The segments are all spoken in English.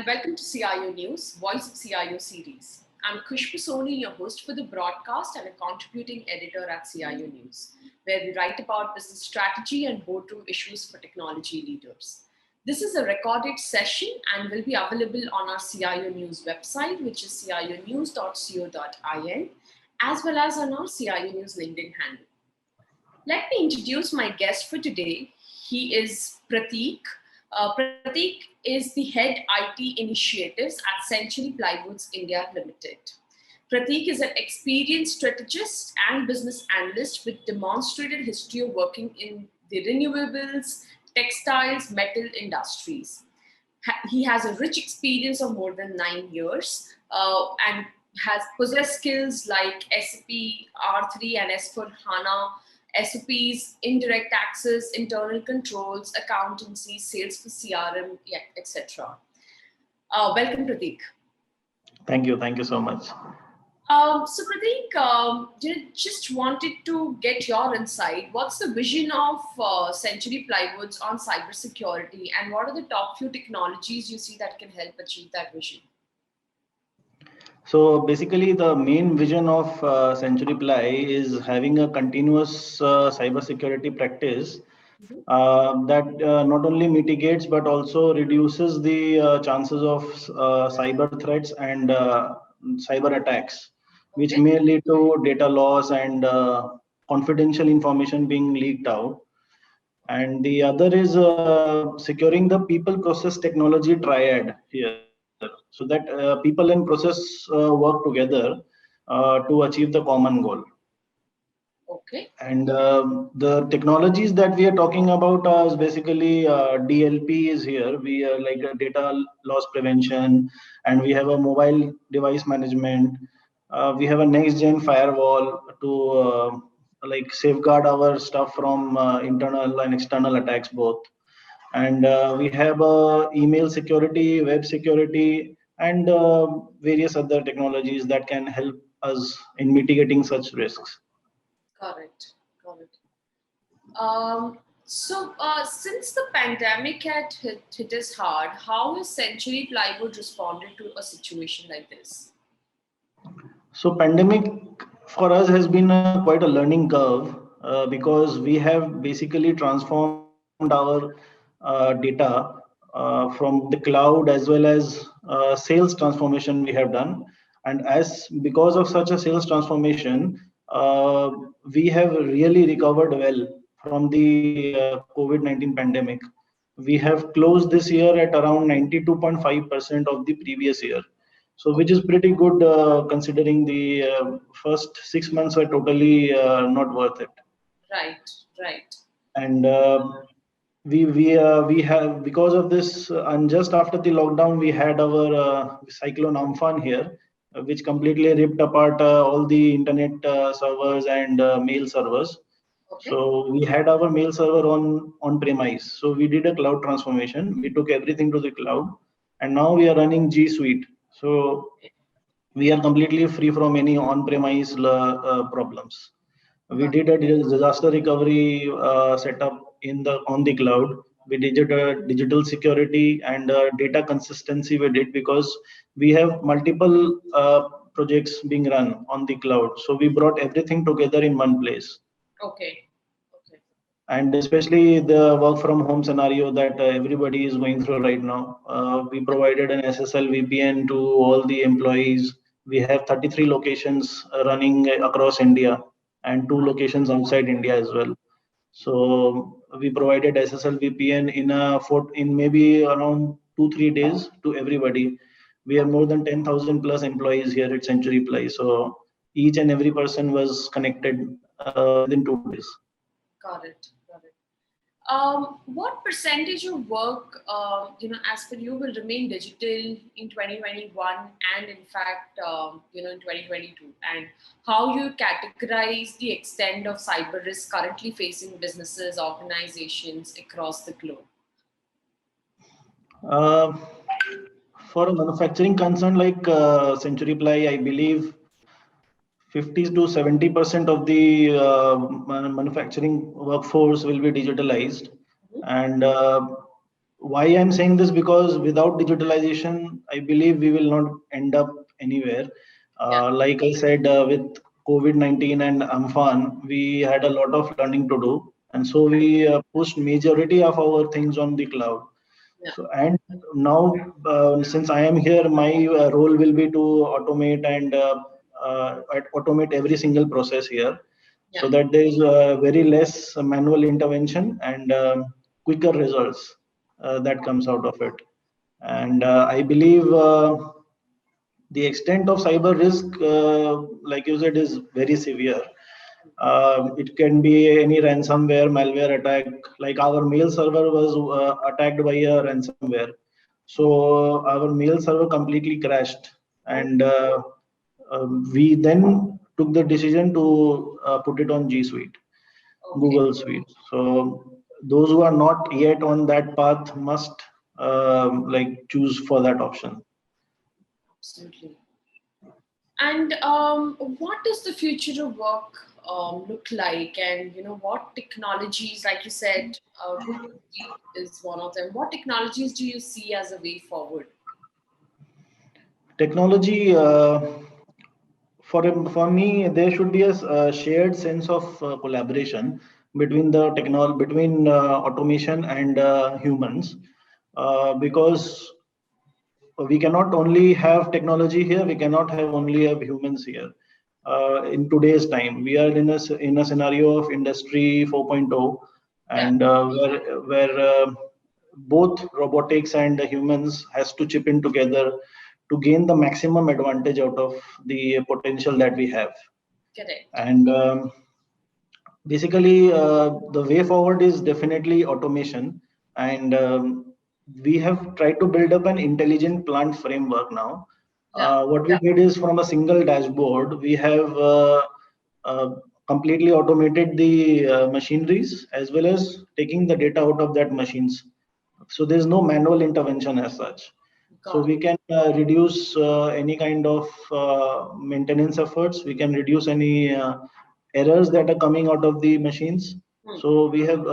and welcome to CIO News, Voice of CIO series. I'm Khushbu Soni, your host for the broadcast and a contributing editor at CIO News, where we write about business strategy and boardroom issues for technology leaders. This is a recorded session and will be available on our CIO News website, which is cionews.co.in, as well as on our CIO News LinkedIn handle. Let me introduce my guest for today. He is Prateek. Prateek is the head IT initiatives at Century Plywoods India Limited. Prateek is an experienced strategist and business analyst with demonstrated history of working in the renewables, textiles, metal industries. He has a rich experience of more than 9 years and has possessed skills like SAP, R3 and S4HANA, SOPs, indirect taxes, internal controls, accountancy, sales for CRM, etc. Welcome, Prateek. Thank you so much. So Prateek, just wanted to get your insight. What's the vision of Century Plywoods on cybersecurity, and what are the top few technologies you see that can help achieve that vision? So basically, the main vision of Century Ply is having a continuous cybersecurity practice that not only mitigates but also reduces the chances of cyber threats and cyber attacks, which may lead to data loss and confidential information being leaked out. And the other is securing the people, process, technology triad here, so that people and process work together to achieve the common goal. Okay. And the technologies that we are talking about is basically DLP is here. We are like a data loss prevention, and we have a mobile device management. We have a next gen firewall to like safeguard our stuff from internal and external attacks both. And we have email security, web security, and various other technologies that can help us in mitigating such risks. Got it. Since the pandemic had hit us hard, how has Century Plywood responded to a situation like this? So pandemic for us has been quite a learning curve because we have basically transformed our data from the cloud as well as sales transformation we have done. And as because of such a sales transformation, we have really recovered well from the COVID-19 pandemic. We have closed this year at around 92.5% of the previous year. So which is pretty good considering the first 6 months were totally not worth it. Right. And we have, because of this, and just after the lockdown, we had our cyclone Amphan here, which completely ripped apart all the internet servers and mail servers. Okay. So we had our mail server on premise. So we did a cloud transformation. We took everything to the cloud, and now we are running G Suite. So we are completely free from any on-premise problems. We did a disaster recovery setup on the cloud. We did a digital security and data consistency we did because we have multiple projects being run on the cloud. So we brought everything together in one place. Okay. And especially the work from home scenario that everybody is going through right now. We provided an SSL VPN to all the employees. We have 33 locations running across India and 2 locations outside India as well. So we provided SSL VPN in maybe around 2-3 days to everybody. We have more than 10,000 plus employees here at Century Ply. So each and every person was connected within 2 days. Got it. What percentage of work, as per you, will remain digital in 2021 and in fact, in 2022? And how you categorize the extent of cyber risk currently facing businesses, organizations across the globe? For a manufacturing concern like Century Ply, I believe 50 to 70% of the manufacturing workforce will be digitalized, and why I'm saying this, because without digitalization, I believe we will not end up anywhere. Yeah. Like I said, with COVID-19 and Amphan, we had a lot of learning to do, and so we pushed majority of our things on the cloud. Yeah. So, and now, since I am here, my role will be to automate and automate every single process here, Yeah. so that there is very less manual intervention and quicker results that comes out of it. And I believe the extent of cyber risk, like you said, is very severe. It can be any ransomware, malware attack. Like our mail server was attacked by a ransomware. So our mail server completely crashed, and we then took the decision to put it on G Suite, Okay. Google Suite. So those who are not yet on that path must like choose for that option. Absolutely. And what does the future of work look like? And what technologies, like you said, robotic is one of them. What technologies do you see as a way forward? Technology, for me, there should be a shared sense of collaboration between between automation and humans, because we cannot only have technology here, we cannot have only have humans here. In today's time, we are in a scenario of industry 4.0, Yeah. and where both robotics and humans has to chip in together to gain the maximum advantage out of the potential that we have. Correct. And basically, the way forward is definitely automation, and we have tried to build up an intelligent plant framework now. Yeah. What we did is, from a single dashboard, we have uh, completely automated the machineries, as well as taking the data out of that machines. So there's no manual intervention as such. So Got we can reduce any kind of maintenance efforts. We can reduce any errors that are coming out of the machines. it. So we have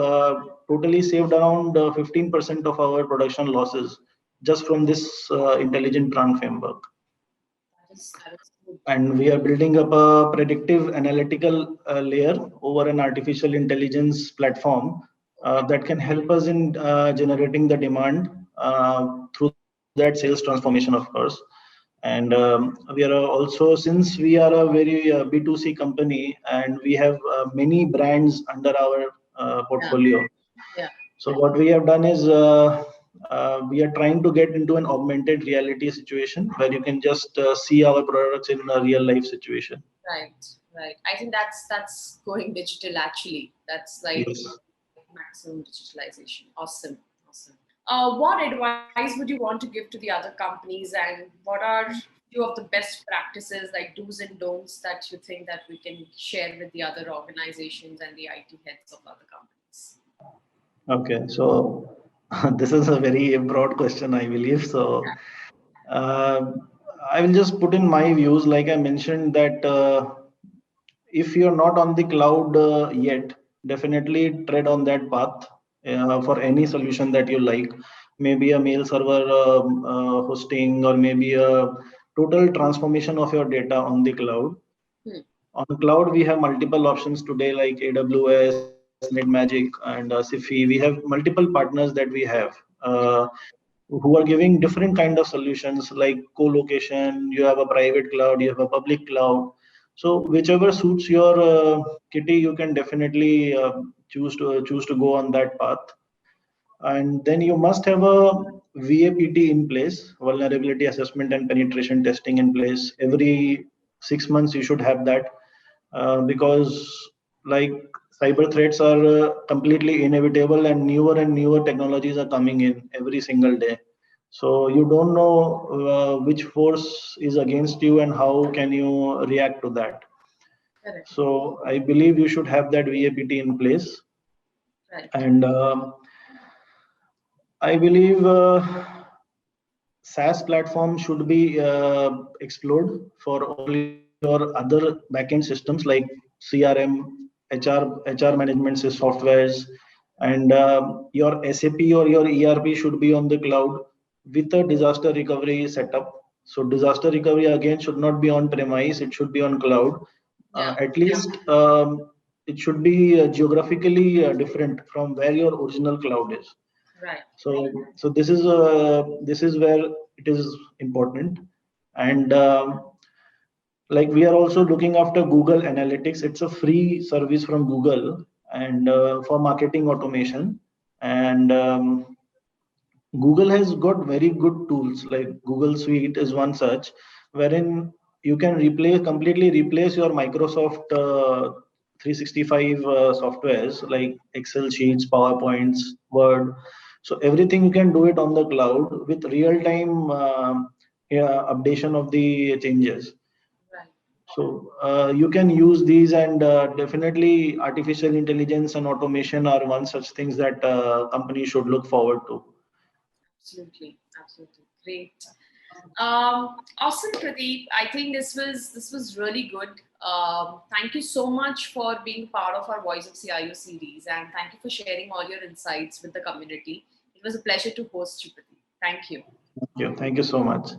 totally saved around 15% of our production losses just from this intelligent plant framework. That is good. And we are building up a predictive analytical layer over an artificial intelligence platform Okay. that can help us in generating the demand through that sales transformation, of course. And we are also, since we are a very B2C company, and we have many brands under our Yeah. portfolio. Yeah. So what we have done is we are trying to get into an augmented reality situation where you can just see our products in a real life situation. Right. Right. I think that's going digital actually. That's like Yes. maximum digitalization. Awesome. Awesome. What advice would you want to give to the other companies, and what are few of the best practices, like do's and don'ts, that you think that we can share with the other organizations and the IT heads of other companies? Okay. So this is a very broad question, I believe. So uh, I will just put in my views. Like I mentioned, that if you're not on the cloud yet, definitely tread on that path for any solution that you like. Maybe a mail server hosting, or maybe a total transformation of your data on the cloud. Hmm. On cloud, we have multiple options today, like AWS, NetMagic, and Sifi. We have multiple partners that we have. Who are giving different kind of solutions, like co-location. You have a private cloud, you have a public cloud. So whichever suits your kitty, you can definitely choose to go on that path. And then you must have a VAPT in place, vulnerability assessment and penetration testing in place. Every 6 months you should have that, because like cyber threats are completely inevitable, and newer technologies are coming in every single day. So you don't know which force is against you and how can you react to that. Correct. So I believe you should have that VAPT in place. Right. And I believe SaaS platform should be explored for all your other backend systems, like CRM, HR management softwares, and your SAP or your ERP should be on the cloud with a disaster recovery setup. So disaster recovery again should not be on premise; it should be on cloud. Yeah. At least it should be geographically different from where your original cloud is. Right. So this is where it is important, and like we are also looking after Google Analytics. It's a free service from Google and for marketing automation, and Google has got very good tools like Google Suite is one such, wherein you can completely replace your Microsoft 365 softwares like Excel sheets, PowerPoints, Word. So everything you can do it on the cloud with real-time yeah, updation of the changes. Right. So you can use these, and definitely artificial intelligence and automation are one such things that companies should look forward to. Absolutely. Absolutely. Great. Awesome, Pradeep. I think this was really good. Thank you so much for being part of our Voice of CIO series, and thank you for sharing all your insights with the community. It was a pleasure to host you, Pradeep. Thank you. Thank you so much.